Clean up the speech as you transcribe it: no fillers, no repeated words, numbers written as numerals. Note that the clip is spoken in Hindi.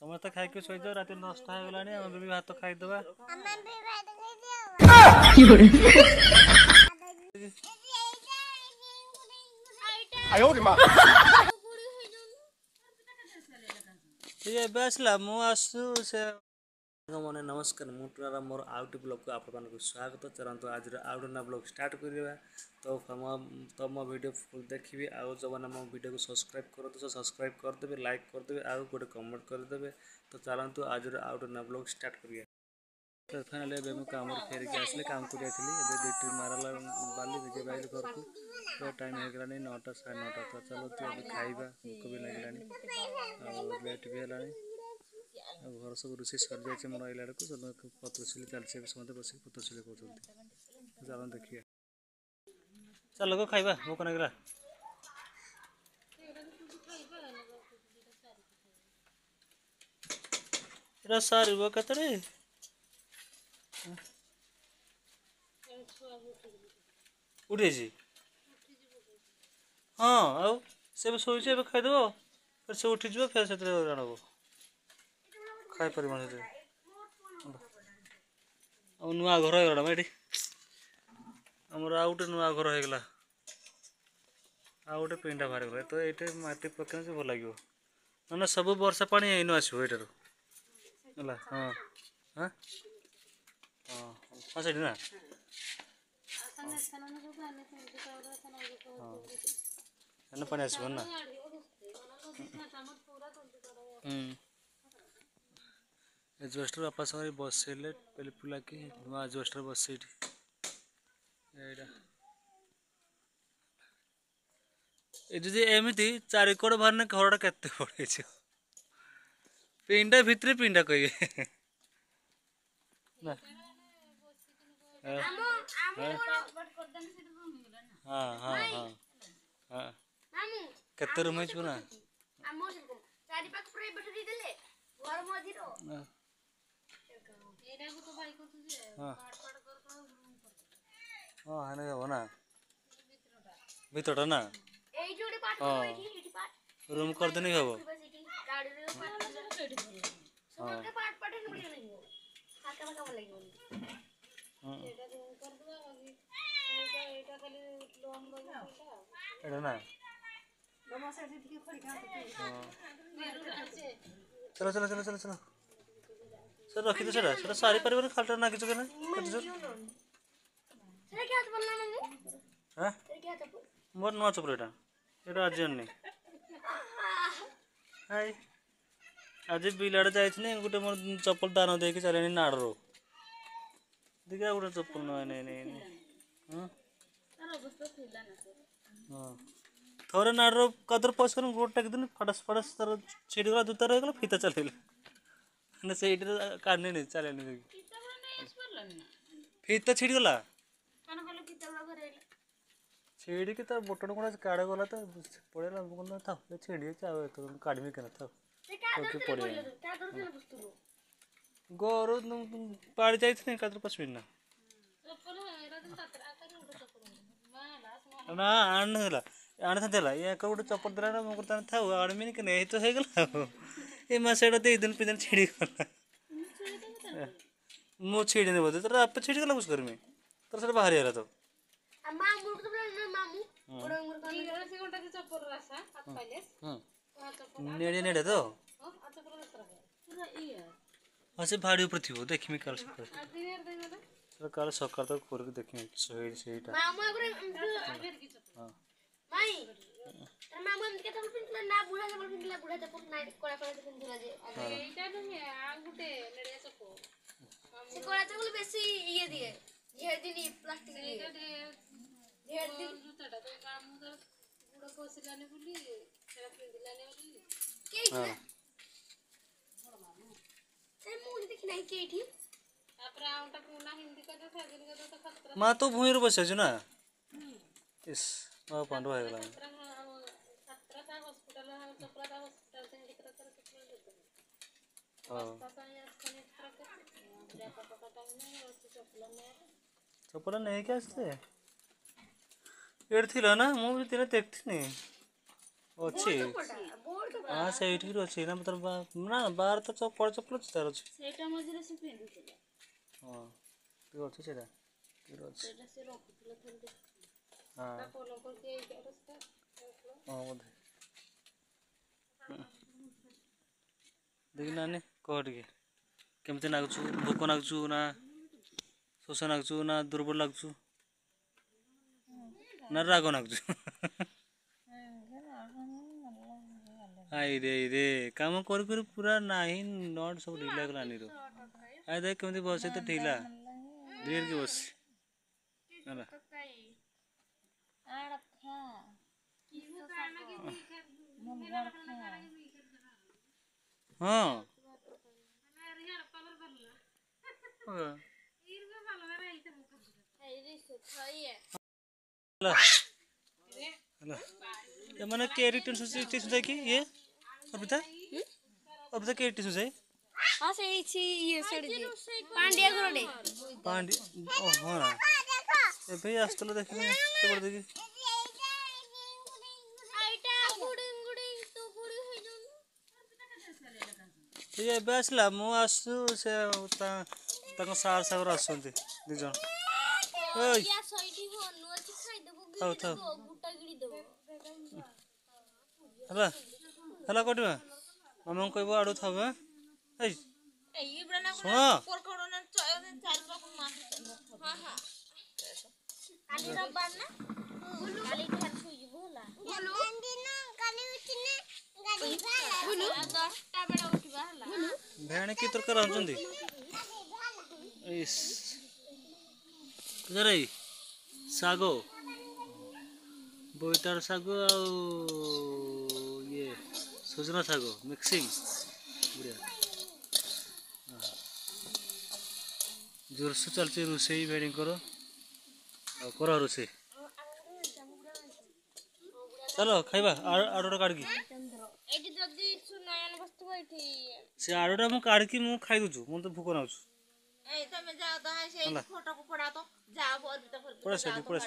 समस्त खाई शोद रात 10टा हो गलानी आम भी भात खाईदबा ଏବେ ଆସିଲା ମୁଁ ଆସୁ ସେ ମାନେ ନମସ୍କାର ମୁଁ ଟୁରା ମୋର ଆଉଟ୍ ବ୍ଲଗ୍ କୁ ଆପଣମାନଙ୍କୁ ସ୍ୱାଗତ ଚରନ୍ତୁ ଆଜିର ଆଉଟ୍ ନା ବ୍ଲଗ୍ ଷ୍ଟାର୍ଟ କରିବା ତ ମୋ ଭିଡ଼ିଓ ଫୁଲ୍ ଦେଖିବି ଆଉ ଯେଉଁମାନେ ମୋ ଭିଡ଼ିଓକୁ ସବସ୍କ୍ରାଇବ୍ କରନ୍ତୁ ସବସ୍କ୍ରାଇବ୍ କରିଦେବେ ଲାଇକ୍ କରିଦେବେ ଆଉ ଗୋଟେ କମେଣ୍ଟ କରିଦେବେ ତ ଚାଲନ୍ତୁ ଆଜିର ଆଉଟ୍ ନା ବ୍ଲଗ୍ ଷ୍ଟାର୍ଟ କରିବା ତ ଫାଇନାଲି ଏବେ ମୁଁ କାମରେ ଫେରିକି ଆସିଲି କାମକୁ ଯାଇଥିଲି ଏବେ ଦୁଇଟି ମାରଲା ବାଲି ନିଜେ ବାଇଲି ଘରକୁ ତ ଟାଇମ୍ ହେଇଗଲାଣି 9ଟା 9:30 ତ ଚାଲନ୍ତୁ ଏବେ ଖାଇବା ଭୋକ ବି ଲାଗିଲାଣି ଆଉ ଲେଟ୍ ବି ହେଲାଣି ଆଉ ଘର ସବୁ ରୋଷେଇ ସରିଯାଇଛି ମୋର ଆଇଲା ବେଳକୁ ପତ୍ରସିଲି ଚାଲିଛି ଏବେ ସମସ୍ତେ ବସିକି ପତ୍ରସିଲି କରୁଛନ୍ତି ଚାଲନ୍ତୁ ଦେଖିବା ଚାଲ ଲୋକ ଖାଇବା ଭୋକ ଲାଗିଲା ଏଟା ସାରିବ କେତେବେଳେ ଉଠିଯାଇଛି ହଁ ଆଉ ସେ ଏବେ ଶୋଇଛି ଏବେ ଖାଇଦେବ ଫେର ସେ ଉଠିଯିବ ଫେର ସେଥିରେ ଆଣବ ଖାଇପାରିବନି ସେଥିରେ ଆଉ ନୂଆ ଘର ହେଇଗଲା ଏଠି ଆମର ଆଉ ଗୋଟେ ନୂଆ ଘର ହେଇଗଲା ଆଉ ଗୋଟେ ପିଣ୍ଡା ବାହାରିଗଲା ତ ଏଇଟା ମାଟି ପକେଇଲେ ସେ ଭଲ ଲାଗିବ ନହେଲେ ସବୁ ବର୍ଷା ପାଣି ଏଇନୁ ଆସିବ ଏଇଠାରୁ ହେଲା ହଁ ହଁ ହଁ ସେଇଠି ନା ଏନେ ପାଣି ଆସିବ ନା एजबेस्टर बापा सारे बसैले पेली पुला कि नुआ एजबेस्टर बसैठी एटा ए जे एमिति चारिकोड बाहरने घरटा केते पड़े छ पिंडा भितरे पिंडा कहिए ना आमो हां हां हां हां मामू केते रूम हिच ना आमो चारि पाख पूरा बैठे देले घर मझिरो एटा को तो भाई को जे पाट पाट कर हां हने हो ना भितरटा ना एई जोडी पाट को एठी पाट रूम कर देनी हबो गाड़ी रे पाट सबके पाट पाट के बढ़िया नहीं हो खाका में कम लगी एटा रूम कर दवा बाकी एटा खाली लोन गयो एटा ना बमा से ठीक खड़ी का चलो चलो चलो चलो चलो सर रखी दे सर सारी परिवार खालटा ना किछ केना कति सर सर क्या तो बोलना मम्मी हां सर क्या तो मोर नो चपल एटा आज नहीं हाय आज बिलाड़ जाइछने गुटे मोर चप्पल दान दे के चलेनी नाडरो दिगा गुटे चप्पल न नहीं नहीं हां तार अवस्था थिला ना सर हां थोरे नाडरो कदर पसर गोट टेक दिन फडस फडस तर छिड़ी गला जूता रह गला फीता चलेला ने से इधर काढने नहीं चले नहीं फीता बने एक्सपर्ट ना फीता छिड़ी गला कान बोले फीता बड़ा घरे छिड़ी के त बटन कोना काढे गला त पड़ेला कोन था ले छिड़ी चाव तो काढमी केना था ओके पड़े क्या कर देले बस्तु गोरो पाड़ जाइत नहीं कादर पसबिन ना चप्पल एरा दिन तत्र आकर उडो चप्पल ना आन होला आन था ये कर उडो चप्पल दरा ना मगर था आड़मी के नहीं तो हे गला ए मासेडा दे दिन पिदन छिड़ी गला मु छिड़ी ने बोलते तोरा आप छिड़ी गला कुछ कर में तोरा सर बाहर आला तो मामू तो मामू ओडो मुर कर से गोटा के चप्पल रासा हाथ पाइले हां नेड़े नेड़े तो हां चप्पल रासा पूरा ई है से भाड़ी ऊपर थी वो देखि में काल सर काल सकाळ तक कर के देखि सेटा मामू आगे की चप्पल हां माई तर मामू हम के चप्पल पिनला ना बुढ़ा चप्पल ना कोला कोला पिनला जे एटा तो आ गुटे नेड़े चप्पल से कोला चप्पल बेसी ये दिए ढेर दिन प्लास्टिक ढेर दिन जूताटा तो मामू तो बुढ़ा कोसिलाने बोली सेरा पिनलाने बोली के हां ए मुंडी देखि नाही के एठी तापर आउटा पुना हिंदी कदा साजिन कदा तो खतरा मा तो भूइर बसछ ना इस मा पांडु है गला खतरा का हॉस्पिटल चपरा का हॉस्पिटल से दिखरा कर चपल देते हां पता है इसने ट्रक या पता टाइम में उस चपल नहीं क्या असते एड थिला ना मु भी तेरे देखथि नहीं अच्छी बोर्ड तो हाँ ସେଇଠି ଅଛି ନା ତୋର ନା ବାହାର ତ ଚପଲ ଚପଲ ଅଛି ତାର ଅଛି ସେଇଟା ମଝିରେ ସେ ପିନ୍ଧୁଥିଲା ହଁ ଟିକେ ଅଛି ସେଇଟା ଟିକେ ଅଛି ସେଇଟା ସେ ରଖୁଥିଲା ଥରେ ଦେଖୁଥିଲା ହଁ ତା କଲଙ୍କର କି ଏଇ ଅବସ୍ଥା ହଁ ବୋଧେ ଦେଖି ନାନୀ କହ ଟିକେ କେମିତି ଲାଗୁଛୁ ଭୋକ ଲାଗୁଛୁ ନା ଶୋଷ ଲାଗୁଛୁ ନା ଦୁର୍ବଳ ଲାଗୁଛୁ ନା ରାଗ ଲାଗୁଛୁ ଆଇରେ କାମ କରି କରି ପୁରା ନାହିଁ ନଟ ସବୁ ଢିଲା ହେଇଗଲାନି ର ଆଇ ଦେখ କେମିତି ବସେ ତ ଢିଲା ଧୀରେ କି ବସି ହେଲା ହଁ ହେଲା ହେଲା ଏମାନେ କେରି ଟ୍ୟୁସନ୍ ଯାଇକି ଇଏ ଅର୍पिତା ଅର୍पिତା କେରି ଟ୍ୟୁସନ୍ ଯାଇ हाँ से ये सड़ी पांड्या घोड़े पांडी ओहो ना ଏବେ ଆସିଥିଲ ଦେଖିନି ସେପଟେ ଦେଖି ଇଏ ଏବେ ଆସିଲା ମୁଁ ଆସୁ ସେ ତାଙ୍କ ସାର୍ ସାଗର ଆସୁଛନ୍ତି ଦି ଜଣ ଓଇ ଥାଉ ଥାଉ ହେଲା ହେଲା କଟିବା ମାମାଙ୍କୁ କହିବ ଆଡ଼ୁ ଥାଉ ଏଇ ଶୁଣ ଭେଣେ କି ତରକାରୀ ଆଣୁଛନ୍ତି ଶାଗ ବୋଇତାଳ ଶାଗ ଆଉ ଇଏ ସଜନା ଶାଗ ମିକ୍ସିଂ ବଢ଼ିଆ ଜୋରସେ ଚାଲିଛି ରୋଷେଇ ଭେଣୀଙ୍କର ଆଉ କର ରୋଷେଇ ଚାଲ ଖାଇବା ଆଡ଼ୁଟା କାଢ଼ିକି ସେ ଆଡ଼ୁଟା ମୁଁ କାଢ଼ିକି ମୁଁ ଖାଇଦେଉଛୁ ମୁଁ ତ ଭୋକ ନାଗୁଛୁ ପଳା ସେଠି ପଳା